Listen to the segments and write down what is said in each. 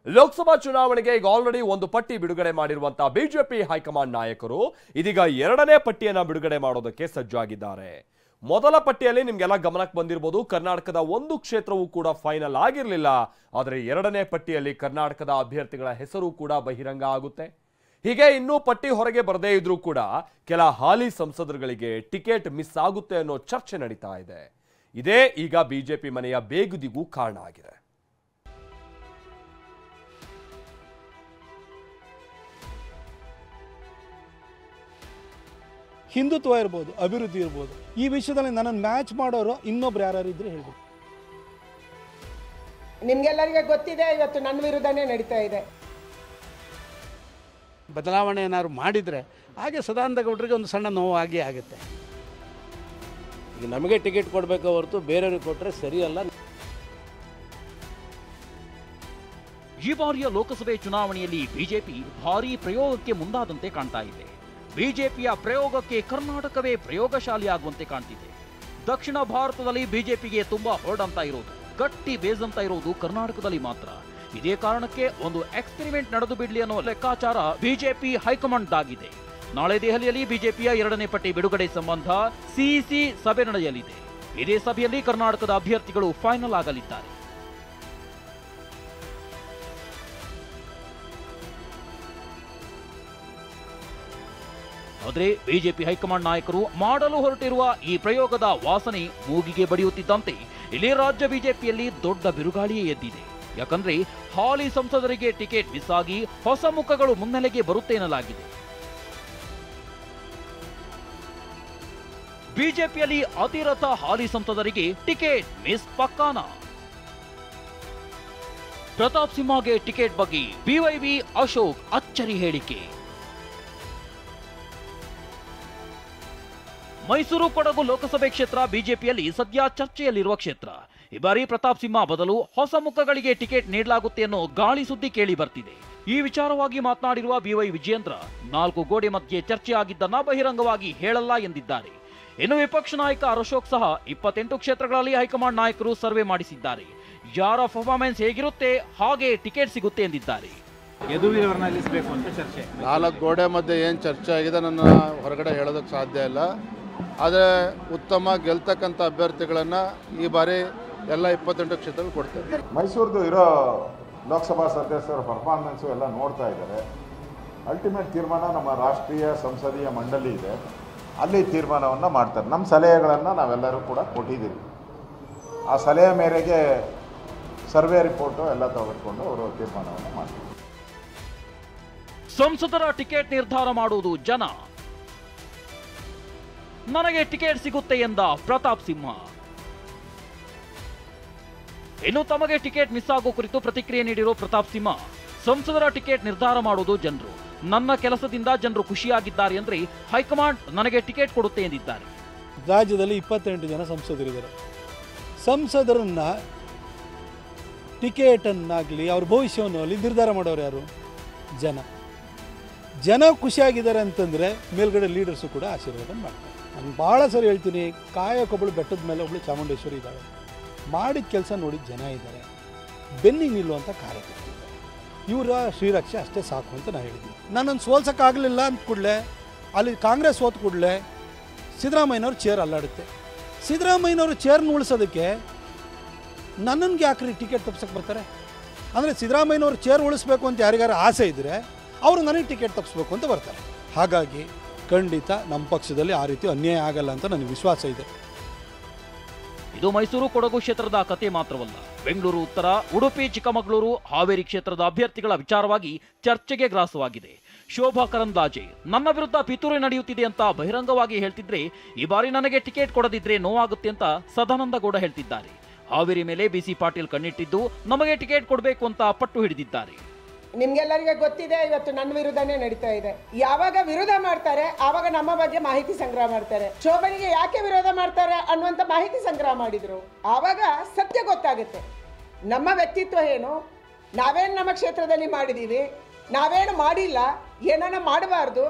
ಲೋಕಸಭಾ ಚುನಾವಣೆಗೆ ಈಗ ಆಲ್ರೆಡಿ ಒಂದು ಪಟ್ಟಿ ಬಿಡುಗಡೆ ಮಾಡಿರುವಂತಹ ಬಿಜೆಪಿ ಹೈಕಮಾಂಡ್ ನಾಯಕರು ಇದೀಗ ಎರಡನೇ ಪಟ್ಟಿಯನ್ನ ಬಿಡುಗಡೆ ಮಾಡೋದಕ್ಕೆ ಸಜ್ಜಾಗಿದ್ದಾರೆ. ಮೊದಲ ಪಟ್ಟಿಯಲ್ಲಿ ನಿಮ್ಗೆಲ್ಲ ಗಮನಕ್ಕೆ ಬಂದಿರಬಹುದು, ಕರ್ನಾಟಕದ ಒಂದು ಕ್ಷೇತ್ರವೂ ಕೂಡ ಫೈನಲ್ ಆಗಿರಲಿಲ್ಲ. ಆದರೆ ಎರಡನೇ ಪಟ್ಟಿಯಲ್ಲಿ ಕರ್ನಾಟಕದ ಅಭ್ಯರ್ಥಿಗಳ ಹೆಸರು ಕೂಡ ಬಹಿರಂಗ ಆಗುತ್ತೆ. ಹೀಗೆ ಇನ್ನೂ ಪಟ್ಟಿ ಹೊರಗೆ ಬರದೇ ಇದ್ರೂ ಕೂಡ ಕೆಲ ಹಾಲಿ ಸಂಸದರುಗಳಿಗೆ ಟಿಕೆಟ್ ಮಿಸ್ ಆಗುತ್ತೆ ಅನ್ನೋ ಚರ್ಚೆ ನಡೀತಾ ಇದೆ. ಇದೇ ಈಗ ಬಿಜೆಪಿ ಮನೆಯ ಬೇಗುದಿಗೂ ಕಾರಣ ಆಗಿದೆ. ಹಿಂದುತ್ವ ಇರ್ಬೋದು, ಅಭಿವೃದ್ಧಿ ಇರ್ಬೋದು, ಈ ವಿಷಯದಲ್ಲಿ ನನ್ನನ್ನು ಮ್ಯಾಚ್ ಮಾಡೋರು ಇನ್ನೊಬ್ರು ಯಾರು ಇದ್ರೆ ಹೇಳ್ಬೋದು. ನಿಮ್ಗೆಲ್ಲರಿಗೆ ಗೊತ್ತಿದೆ, ಇವತ್ತು ನನ್ನ ವಿರುದ್ಧನೇ ನಡೀತಾ ಇದೆ. ಬದಲಾವಣೆ ಏನಾದ್ರು ಮಾಡಿದರೆ ಹಾಗೆ ಸದಾನಂದ ಗೌಡರಿಗೆ ಒಂದು ಸಣ್ಣ ನೋವು ಆಗೇ ಆಗುತ್ತೆ. ಈಗ ನಮಗೆ ಟಿಕೆಟ್ ಕೊಡಬೇಕು ಹೊರತು ಬೇರೆಯವ್ರಿಗೆ ಕೊಟ್ಟರೆ ಸರಿಯಲ್ಲ. ಈ ಬಾರಿಯ ಲೋಕಸಭೆ ಚುನಾವಣೆಯಲ್ಲಿ ಬಿಜೆಪಿ ಭಾರೀ ಪ್ರಯೋಗಕ್ಕೆ ಮುಂದಾದಂತೆ ಕಾಣ್ತಾ ಇದೆ. ಬಿಜೆಪಿಯ ಪ್ರಯೋಗಕ್ಕೆ ಕರ್ನಾಟಕವೇ ಪ್ರಯೋಗಶಾಲಿಯಾಗುವಂತೆ ಕಾಣ್ತಿದೆ. ದಕ್ಷಿಣ ಭಾರತದಲ್ಲಿ ಬಿಜೆಪಿಗೆ ತುಂಬಾ ಹೊರಡಂತ ಇರೋದು, ಗಟ್ಟಿ ಬೇಸಂತ ಇರೋದು ಕರ್ನಾಟಕದಲ್ಲಿ ಮಾತ್ರ. ಇದೇ ಕಾರಣಕ್ಕೆ ಒಂದು ಎಕ್ಸ್ಪೆರಿಮೆಂಟ್ ನಡೆದು ಬಿಡ್ಲಿ ಅನ್ನೋ ಲೆಕ್ಕಾಚಾರ ಬಿಜೆಪಿ ಹೈಕಮಾಂಡ್ ಆಗಿದೆ. ನಾಳೆ ದೆಹಲಿಯಲ್ಲಿ ಬಿಜೆಪಿಯ ಎರಡನೇ ಪಟ್ಟಿ ಬಿಡುಗಡೆ ಸಂಬಂಧ ಸಿಇಸಿ ಸಭೆ ನಡೆಯಲಿದೆ. ಇದೇ ಸಭೆಯಲ್ಲಿ ಕರ್ನಾಟಕದ ಅಭ್ಯರ್ಥಿಗಳು ಫೈನಲ್ ಆಗಲಿದ್ದಾರೆ. ಆದರೆ ಬಿಜೆಪಿ ಹೈಕಮಾಂಡ್ ನಾಯಕರು ಮಾಡಲು ಹೊರಟಿರುವ ಈ ಪ್ರಯೋಗದ ವಾಸನೆ ಮೂಗಿಗೆ ಬಡಿಯುತ್ತಿದ್ದಂತೆ ಇಲ್ಲಿ ರಾಜ್ಯ ಬಿಜೆಪಿಯಲ್ಲಿ ದೊಡ್ಡ ಬಿರುಗಾಳಿಯೇ ಎದ್ದಿದೆ. ಯಾಕಂದ್ರೆ ಹಾಲಿ ಸಂಸದರಿಗೆ ಟಿಕೆಟ್ ಮಿಸ್ ಆಗಿ ಹೊಸ ಮುಖಗಳು ಮುನ್ನೆಲೆಗೆ ಬರುತ್ತೇನಲಾಗಿದೆ. ಬಿಜೆಪಿಯಲ್ಲಿ ಅತಿರಥ ಹಾಲಿ ಸಂಸದರಿಗೆ ಟಿಕೆಟ್ ಮಿಸ್ ಪಕ್ಕಾನ. ಪ್ರತಾಪ್ ಸಿಂಹಗೆ ಟಿಕೆಟ್ ಬಗ್ಗೆ ಬಿವೈವಿ ಅಶೋಕ್ ಅಚ್ಚರಿ ಹೇಳಿಕೆ. ಮೈಸೂರು ಕೊಡಗು ಲೋಕಸಭೆ ಕ್ಷೇತ್ರ ಬಿಜೆಪಿಯಲ್ಲಿ ಸದ್ಯ ಚರ್ಚೆಯಲ್ಲಿರುವ ಕ್ಷೇತ್ರ. ಈ ಬಾರಿ ಪ್ರತಾಪ್ ಸಿಂಹ ಬದಲು ಹೊಸ ಮುಖಗಳಿಗೆ ಟಿಕೆಟ್ ನೀಡಲಾಗುತ್ತೆ ಅನ್ನೋ ಗಾಳಿ ಸುದ್ದಿ ಕೇಳಿ ಬರ್ತಿದೆ. ಈ ವಿಚಾರವಾಗಿ ಮಾತನಾಡಿರುವ ಬಿವೈ ವಿಜಯೇಂದ್ರ, 4 ಗೋಡೆ ಮಧ್ಯೆ ಚರ್ಚೆ ಆಗಿದ್ದನ್ನ ಬಹಿರಂಗವಾಗಿ ಹೇಳಲ್ಲ ಎಂದಿದ್ದಾರೆ. ಇನ್ನು ವಿಪಕ್ಷ ನಾಯಕ ಅಶೋಕ್ ಸಹ 28 ಕ್ಷೇತ್ರಗಳಲ್ಲಿ ಹೈಕಮಾಂಡ್ ನಾಯಕರು ಸರ್ವೆ ಮಾಡಿಸಿದ್ದಾರೆ. ಯಾರ ಪರ್ಫಾರ್ಮೆನ್ಸ್ ಹೇಗಿರುತ್ತೆ ಹಾಗೆ ಟಿಕೆಟ್ ಸಿಗುತ್ತೆ ಎಂದಿದ್ದಾರೆ. ಯದುವೀರವ್ರನ್ನ ನಿಲ್ಲಿಸಬೇಕು ಅಂತ ಚರ್ಚೆ. 4 ಗೋಡೆ ಮಧ್ಯೆ ಏನು ಚರ್ಚೆ ಆಗಿದೆ ನನ್ನ ಹೊರಗಡೆ ಹೇಳೋದಕ್ಕೆ ಸಾಧ್ಯ ಇಲ್ಲ. ಆದರೆ ಉತ್ತಮ ಗೆಲ್ತಕ್ಕಂಥ ಅಭ್ಯರ್ಥಿಗಳನ್ನು ಈ ಬಾರಿ ಎಲ್ಲ 28 ಕ್ಷೇತ್ರಗಳು ಕೊಡ್ತಾರೆ. ಮೈಸೂರದು ಇರೋ ಲೋಕಸಭಾ ಸದಸ್ಯರ ಪರ್ಫಾರ್ಮೆನ್ಸು ಎಲ್ಲ ನೋಡ್ತಾ ಇದ್ದಾರೆ. ಅಲ್ಟಿಮೇಟ್ ತೀರ್ಮಾನ ನಮ್ಮ ರಾಷ್ಟ್ರೀಯ ಸಂಸದೀಯ ಮಂಡಳಿ ಇದೆ, ಅಲ್ಲಿ ತೀರ್ಮಾನವನ್ನು ಮಾಡ್ತಾರೆ. ನಮ್ಮ ಸಲಹೆಗಳನ್ನು ನಾವೆಲ್ಲರೂ ಕೂಡ ಕೊಟ್ಟಿದ್ದೀವಿ. ಆ ಸಲಹೆ ಮೇರೆಗೆ ಸರ್ವೆ ರಿಪೋರ್ಟು ಎಲ್ಲ ತೆಗೆದುಕೊಂಡು ಅವರು ತೀರ್ಮಾನವನ್ನು ಮಾಡ್ತಾರೆ. ಸಂಸದರ ಟಿಕೆಟ್ ನಿರ್ಧಾರ ಮಾಡುವುದು ಜನ. ನನಗೆ ಟಿಕೆಟ್ ಸಿಗುತ್ತೆ ಎಂದ ಪ್ರತಾಪ್ ಸಿಂಹ. ಇನ್ನು ತಮಗೆ ಟಿಕೆಟ್ ಮಿಸ್ ಆಗೋ ಕುರಿತು ಪ್ರತಿಕ್ರಿಯೆ ನೀಡಿರೋ ಪ್ರತಾಪ್ ಸಿಂಹ, ಸಂಸದರ ಟಿಕೆಟ್ ನಿರ್ಧಾರ ಮಾಡುವುದು ಜನರು. ನನ್ನ ಕೆಲಸದಿಂದ ಜನರು ಖುಷಿಯಾಗಿದ್ದಾರೆ ಅಂದ್ರೆ ಹೈಕಮಾಂಡ್ ನನಗೆ ಟಿಕೆಟ್ ಕೊಡುತ್ತೆ ಎಂದಿದ್ದಾರೆ. ರಾಜ್ಯದಲ್ಲಿ 28 ಜನ ಸಂಸದರಿದ್ದಾರೆ. ಸಂಸದರನ್ನ ಟಿಕೆಟನ್ನಾಗಲಿ ಅವ್ರ ಭವಿಷ್ಯವನ್ನು ಅಲ್ಲಿ ನಿರ್ಧಾರ ಮಾಡೋರು ಯಾರು? ಜನ ಖುಷಿಯಾಗಿದ್ದಾರೆ ಅಂತಂದರೆ ಮೇಲ್ಗಡೆ ಲೀಡರ್ಸು ಕೂಡ ಆಶೀರ್ವಾದ ಮಾಡ್ತಾರೆ. ನಾನು ಭಾಳ ಸರಿ ಹೇಳ್ತೀನಿ, ಕಾಯಕ್ಕೊಬ್ಬಳು ಬೆಟ್ಟದ ಮೇಲೆ ಒಬ್ಬಳು ಚಾಮುಂಡೇಶ್ವರಿ ಇದ್ದಾಳೆ. ಮಾಡಿದ ಕೆಲಸ ನೋಡಿದ ಜನ ಇದ್ದಾರೆ, ಬೆನ್ನಿಗೆ ನಿಲ್ಲುವಂಥ ಕಾರ್ಯಕರ್ತರು ಇದ್ದಾರೆ. ಇವರ ಶ್ರೀರಕ್ಷೆ ಅಷ್ಟೇ ಸಾಕು ಅಂತ ನಾನು ಹೇಳಿದ್ದೀನಿ. ನನ್ನನ್ನು ಸೋಲ್ಸೋಕ್ಕಾಗಲಿಲ್ಲ ಅಂತ ಕೂಡಲೇ ಅಲ್ಲಿ ಕಾಂಗ್ರೆಸ್ ಹೋದ ಕೂಡಲೇ ಸಿದ್ದರಾಮಯ್ಯನವ್ರ ಚೇರ್ ಅಲ್ಲಾಡುತ್ತೆ. ಸಿದ್ದರಾಮಯ್ಯನವರು ಚೇರ್ನ ಉಳಿಸೋದಕ್ಕೆ ನನ್ನನ್ನು ಯಾಕ್ರಿ ಟಿಕೆಟ್ ತಪ್ಸಕ್ಕೆ ಬರ್ತಾರೆ? ಅಂದರೆ ಸಿದ್ದರಾಮಯ್ಯನವ್ರು ಚೇರ್ ಉಳಿಸ್ಬೇಕು ಅಂತ ಯಾರಿಗಾರು ಆಸೆ ಇದ್ದರೆ ಅವರು ನನಗೆ ಟಿಕೆಟ್ ತಪ್ಪಿಸ್ಬೇಕು ಅಂತ ಬರ್ತಾರೆ. ಹಾಗಾಗಿ ಖಂಡಿತ ನಮ್ಮ ಪಕ್ಷದಲ್ಲಿ ಆ ರೀತಿ ಅನ್ಯಾಯ ಆಗಲ್ಲ ಅಂತ ನನಗೆ ವಿಶ್ವಾಸ ಇದೆ. ಇದು ಮೈಸೂರು ಕೊಡಗು ಕ್ಷೇತ್ರದ ಕತೆ ಮಾತ್ರವಲ್ಲ. ಬೆಂಗಳೂರು ಉತ್ತರ, ಉಡುಪಿ, ಚಿಕ್ಕಮಗಳೂರು, ಹಾವೇರಿ ಕ್ಷೇತ್ರದ ಅಭ್ಯರ್ಥಿಗಳ ವಿಚಾರವಾಗಿ ಚರ್ಚೆಗೆ ಗ್ರಾಸವಾಗಿದೆ. ಶೋಭಾ ಕರಂದ್ಲಾಜೆ ನನ್ನ ವಿರುದ್ಧ ಪಿತೂರಿ ನಡೆಯುತ್ತಿದೆ ಅಂತ ಬಹಿರಂಗವಾಗಿ ಹೇಳ್ತಿದ್ರೆ, ಈ ಬಾರಿ ನನಗೆ ಟಿಕೆಟ್ ಕೊಡದಿದ್ರೆ ನೋವಾಗುತ್ತೆ ಅಂತ ಸದಾನಂದ ಗೌಡ ಹೇಳ್ತಿದ್ದಾರೆ. ಹಾವೇರಿ ಮೇಲೆ ಬಿಸಿ ಪಾಟೀಲ್ ಕಣ್ಣಿಟ್ಟಿದ್ದು ನಮಗೆ ಟಿಕೆಟ್ ಕೊಡಬೇಕು ಅಂತ ಪಟ್ಟು ಹಿಡಿದಿದ್ದಾರೆ. ನಿಮ್ಗೆಲ್ಲರಿಗೆ ಗೊತ್ತಿದೆ, ಇವತ್ತು ನನ್ನ ವಿರುದ್ಧನೇ ನಡೀತಾ ಇದೆ. ಯಾವಾಗ ವಿರೋಧ ಮಾಡ್ತಾರೆ ಆವಾಗ ನಮ್ಮ ಬಗ್ಗೆ ಮಾಹಿತಿ ಸಂಗ್ರಹ ಮಾಡ್ತಾರೆ. ಶೋಭನಿಗೆ ಯಾಕೆ ವಿರೋಧ ಮಾಡ್ತಾರೆ ಅನ್ನುವಂಥ ಮಾಹಿತಿ ಸಂಗ್ರಹ ಮಾಡಿದ್ರು. ಆವಾಗ ಸತ್ಯ ಗೊತ್ತಾಗುತ್ತೆ. ನಮ್ಮ ವ್ಯಕ್ತಿತ್ವ ಏನು, ನಾವೇನು ನಮ್ಮ ಕ್ಷೇತ್ರದಲ್ಲಿ ಮಾಡಿದ್ದೀವಿ, ನಾವೇನು ಮಾಡಿಲ್ಲ, ಏನನ್ನ ಮಾಡಬಾರ್ದು,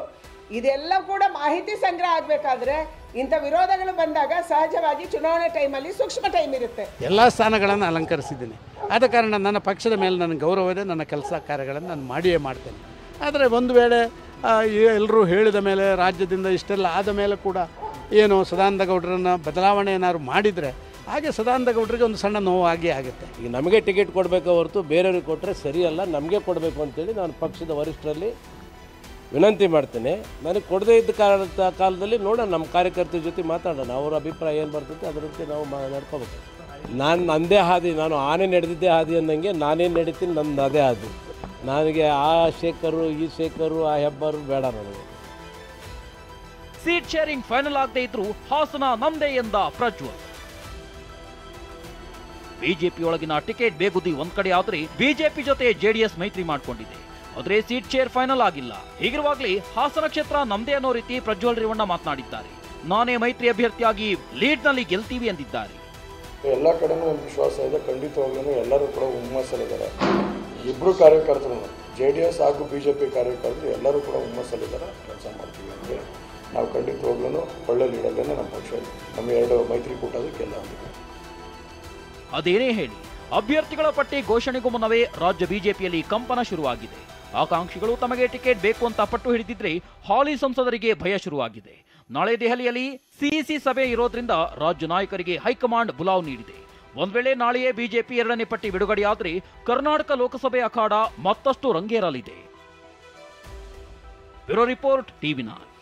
ಇದೆಲ್ಲ ಕೂಡ ಮಾಹಿತಿ ಸಂಗ್ರಹ ಆಗಬೇಕಾದ್ರೆ ಇಂಥ ವಿರೋಧಗಳು ಬಂದಾಗ ಸಹಜವಾಗಿ ಚುನಾವಣೆ ಟೈಮಲ್ಲಿ ಸೂಕ್ಷ್ಮ ಟೈಮ್ ಇರುತ್ತೆ. ಎಲ್ಲ ಸ್ಥಾನಗಳನ್ನು ಅಲಂಕರಿಸಿದ್ದೀನಿ. ಆದ ಕಾರಣ ನನ್ನ ಪಕ್ಷದ ಮೇಲೆ ನನಗೆ ಗೌರವ ಇದೆ. ನನ್ನ ಕೆಲಸ ಕಾರ್ಯಗಳನ್ನು ನಾನು ಮಾಡಿಯೇ ಮಾಡ್ತೇನೆ. ಆದರೆ ಒಂದು ವೇಳೆ ಎಲ್ಲರೂ ಹೇಳಿದ ಮೇಲೆ ರಾಜ್ಯದಿಂದ ಇಷ್ಟೆಲ್ಲ ಆದ ಮೇಲೆ ಕೂಡ ಏನು ಸದಾನಂದ ಗೌಡರನ್ನು ಬದಲಾವಣೆ ಏನಾದ್ರು ಮಾಡಿದರೆ ಹಾಗೆ ಸದಾನಂದ ಗೌಡರಿಗೆ ಒಂದು ಸಣ್ಣ ನೋವು ಆಗೇ ಆಗುತ್ತೆ. ಈಗ ನಮಗೆ ಟಿಕೆಟ್ ಕೊಡಬೇಕು ಹೊರತು ಬೇರೆಯವ್ರಿಗೆ ಕೊಟ್ಟರೆ ಸರಿಯಲ್ಲ, ನಮಗೆ ಕೊಡಬೇಕು ಅಂತೇಳಿ ನಾನು ಪಕ್ಷದ ವರಿಷ್ಠರಲ್ಲಿ ವಿನಂತಿ ಮಾಡ್ತೇನೆ. ನನಗೆ ಕೊಡದೇ ಇದ್ದ ಕಾಲದಲ್ಲಿ ನೋಡೋಣ, ನಮ್ಮ ಕಾರ್ಯಕರ್ತರ ಜೊತೆ ಮಾತಾಡೋಣ, ಅವರ ಅಭಿಪ್ರಾಯ ಏನು ಬರ್ತದೆ ಅದರಂತೆ ನಾವು ನಡ್ಕೋಬೇಕು. ನಾನು ನಂದೇ ಹಾದಿ, ನಾನು ಆನೆ ನಡೆದಿದ್ದೇ ಹಾದಿ ಅನ್ನಂಗೆ ನಾನೇನು ನಡೀತೀನಿ, ನಂದು ಅದೇ ಹಾದಿ. ನನಗೆ ಆ ಶೇಖರು ಈ ಶೇಖರು ಆ ಹೆಬ್ಬರು ಬೇಡ ನನಗೆ. ಸೀಟ್ ಶೇರಿಂಗ್ ಫೈನಲ್ ಆಗದೆ ಇದ್ರೂ ಹಾಸನ ನಮ್ದೇ ಎಂದ ಪ್ರಜ್ವಲ್. ಬಿಜೆಪಿಯೊಳಗಿನ ಟಿಕೆಟ್ ಬೇಗುದಿ ಒಂದ್ ಕಡೆ ಆದ್ರೆ ಬಿಜೆಪಿ ಜೊತೆ ಜೆಡಿಎಸ್ ಮೈತ್ರಿ ಮಾಡಿಕೊಂಡಿದೆ. ಆದ್ರೆ ಸೀಟ್ ಶೇರ್ ಫೈನಲ್ ಆಗಿಲ್ಲ. ಹೀಗಿರುವಾಗಲೇ ಹಾಸನ ಕ್ಷೇತ್ರ ನಮ್ದೇ ಅನ್ನೋ ರೀತಿ ಪ್ರಜ್ವಲ್ ರೇವಣ್ಣ ಮಾತನಾಡಿದ್ದಾರೆ. ನಾನೇ ಮೈತ್ರಿ ಅಭ್ಯರ್ಥಿಯಾಗಿ ಲೀಡ್ ನಲ್ಲಿ ಗೆಲ್ತೀವಿ ಎಂದಿದ್ದಾರೆ. ಎಲ್ಲ ಕಡೆನೂ ಒಂದು ವಿಶ್ವಾಸ ಇದೆ, ಖಂಡಿತವಾಗ್ಲೂ ಎಲ್ಲರೂ ಕೂಡ ಹುಮ್ಮಸ್ಸಲ್ಲಿದ್ದಾರೆ. ಇಬ್ಬರು ಕಾರ್ಯಕರ್ತರು JDS ಹಾಗೂ ಬಿಜೆಪಿ ಕಾರ್ಯಕರ್ತರು ಎಲ್ಲರೂ ಕೂಡ ಹುಮ್ಮಸ್ಸಲ್ಲಿದ್ದಾರೆ, ಕೆಲಸ ಮಾಡ್ತೀವಿ ಅಂದರೆ ನಾವು ಖಂಡಿತವಾಗ್ಲೂ ಒಳ್ಳೆ ಲೀಡಲ್ಲೇ ನಮ್ಮ ಪಕ್ಷ ನಮ್ಮ ಎರಡು ಮೈತ್ರಿಕೂಟದಕ್ಕೆಲ್ಲ ಅಂದಿದೆ. ಅದೇನೇ ಹೇಳಿ, ಅಭ್ಯರ್ಥಿಗಳ ಪಟ್ಟಿ ಘೋಷಣೆಗೂ ಮುನ್ನವೇ ರಾಜ್ಯ ಬಿಜೆಪಿಯಲ್ಲಿ ಕಂಪನ ಶುರುವಾಗಿದೆ. ಆಕಾಂಕ್ಷಿಗಳು ತಮಗೆ ಟಿಕೆಟ್ ಬೇಕು ಅಂತ ಪಟ್ಟು ಹಿಡಿದಿದ್ರೆ ಹಾಲಿ ಸಂಸದರಿಗೆ ಭಯ ಶುರುವಾಗಿದೆ. ನಾಳೆ ದೆಹಲಿಯಲ್ಲಿ ಸಿಇಸಿ ಸಭೆ ಇರೋದ್ರಿಂದ ರಾಜ್ಯ ನಾಯಕರಿಗೆ ಹೈಕಮಾಂಡ್ ಬುಲಾವ್ ನೀಡಿದೆ. ಒಂದ್ ವೇಳೆ ನಾಳೆಯೇ ಬಿಜೆಪಿ ಎರಡನೇ ಪಟ್ಟಿ ಬಿಡುಗಡೆಯಾದ್ರೆ ಕರ್ನಾಟಕ ಲೋಕಸಭೆ ಅಖಾಡ ಮತ್ತಷ್ಟು ರಂಗೇರಲಿದೆ. Bureau report, TV9.